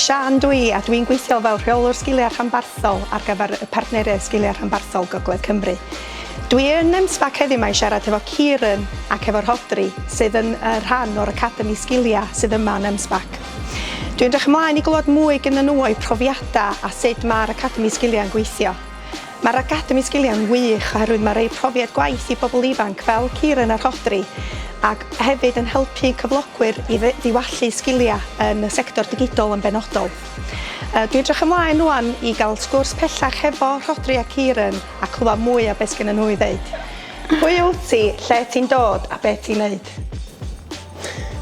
Sian dwi a dwi'n gweithio fel rheolwr sgiliau rhanbarthol ar gyfer y partneriaeth sgiliau rhanbarthol Gogledd Cymru. Dwi yn MSBac heddiw mae siarad efo Kieran ac efo Rhodri sydd yn rhan o'r Academi Sgiliau sydd yma yn MSBac. Dwi'n edrych ymlaen i glywed mwy gyda nhw o'u profiadau a sut mae'r Academi Sgiliau yn gweithio. Mae'r Academi Sgiliau yn wych oherwydd mae rhoi profiad gwaith i bobl ifanc fel Kieran a Rhodri ac hefyd yn helpu cyflogwyr i ddiwallu sgiliau yn y sector digidol yn benodol. Dwi'n edrych ymlaen rwan i gael sgwrs pellach efo Rhodri a Kieran a clywed mwy o beth sgennyn nhw i ddeud. Pwy wyt ti, lle ti'n dod a beth ti'n neud?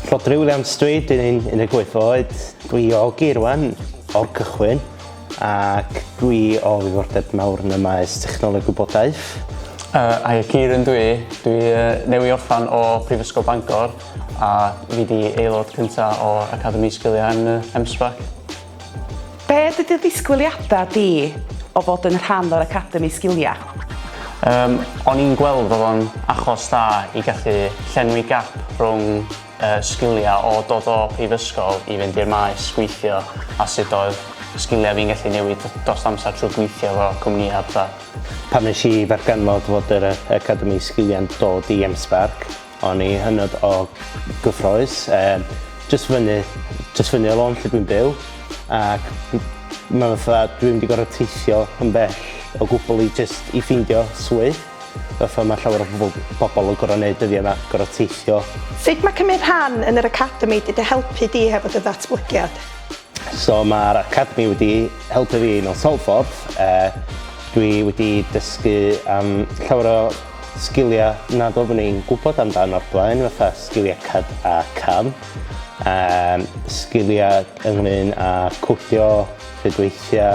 Rhodri Williams dwi'n 18 oed. Dwi o Gaerwen o'r cychwyn ac dwi o ddiddordeb mawr yn y maes technoleg gwybodaeth. Ai Kieran dwi newi orffan o Prifysgol Bangor a fi di aelod cyntaf o Academi Sgiliau yn MSBac. Be ydy ddisgwyliadau di o fod yn rhan o'r Academi Sgiliau? O'n i'n gweld bod o'n achos da i gallu llenwi gap rhwng sgiliau o dod o prifysgol i fynd i'r maes gweithio a sut oedd sgiliau fi'n gallu newid dros amser trwy gweithio efo cwmnïau fatha. Pan nes i ddarganfod fod yr Academi Sgiliau'n dod i MSBac, o'n i hynod o gyffrous, jyst fyny o lôn lle dwi'n byw, ac mae'n fatha dwi'n wedi gorfod teithio yn bell o gwbl i ffeindio swydd. Fatha mae llawer o bobl yn gorfod gwneud dyddiau yma, gorfod teithio. Sut mae cymryd rhan yn yr Academi wedi helpu di hefo dy ddatblygiad? So mae'r Academi wedi helpu fi mewn sawl ffordd. Dwi wedi dysgu am llawer o sgiliau nad oeddwn i'n gwybod amdano o'r blaen, fatha sgiliau CAD a CAM, sgiliau ynglyn â cwdio, rhydweithio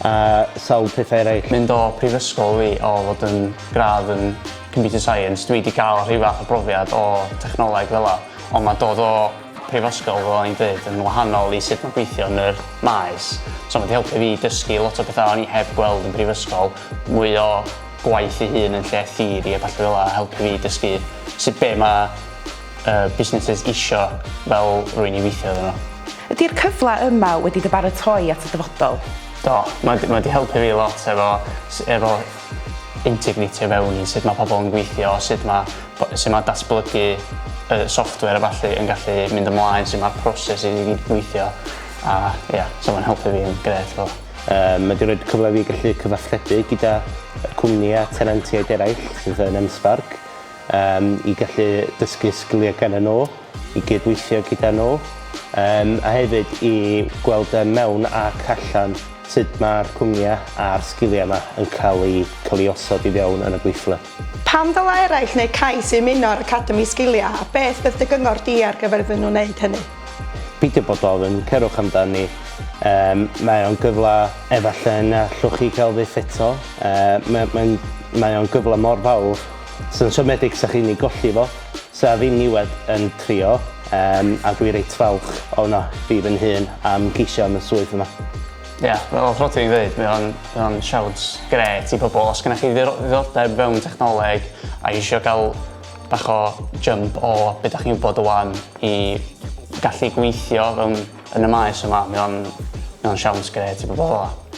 a sawl peth eraill. Mynd o prifysgol fi o fod yn gradd yn Computer Science, dwi wedi cael rhyw fath o brofiad o technoleg fel 'a, ond mae dod o prifysgol, fel o'n i'n dweud, yn wahanol i sut mae'n gweithio yn yr maes. So mae wedi helpu fi dysgu lot o bethau o'n i heb gweld yn prifysgol, mwy o gwaith ei hun yn lle theori a ballu fel 'a, helpu fi dysgu sut be mae businesses isio fel rwy'n i weithio iddyn nhw. Ydy'r cyfle yma wedi dy baratoi at y dyfodol? Do, mae wedi helpu fi lot efo integrity fewn i sut mae pobl yn gweithio, sut mae datblygu software a ballu yn gallu mynd ymlaen, sut mae'r proses i gyd gweithio. A so mae'n helpu fi yn gred fel. Mae wedi rhoi cyfle fi gallu cyfathrebu gyda cwmnïau tenantiaid eraill sydd yn MSBac, i gallu dysgu sgiliau gan nhw, i gydweithio gyda nhw, a hefyd i gweld mewn ac allan sut mae'r cwmnïau a'r sgiliau yma yn cael ei osod i fewn yn y gweithle. Pam ddyla eraill neu cais i ymuno â'r Academi Sgiliau a beth bydd dy gyngor di ar gyfer iddyn nhw wneud hynny? Peidio bod ofyn, cerwch amdani. Mae o'n gyfle efallai na allwch chi gael fyth eto. Mae o'n gyfle mor fawr sy'n siomedig sa chi'n ei golli fo. Sa fi'n niwed yn trio, a dwi reit falch o'na fi fy hun am geisio am y swydd yma. Fel Rhodri'n dweud, mae o'n siawns gret i bobl. Os gennych chi ddiddordeb fewn technoleg a eisiau cael bach o jump o beth ydych chi'n gwybod o wan i gallu gweithio yn y maes yma, mae o'n siawns gret i bobl fel 'na.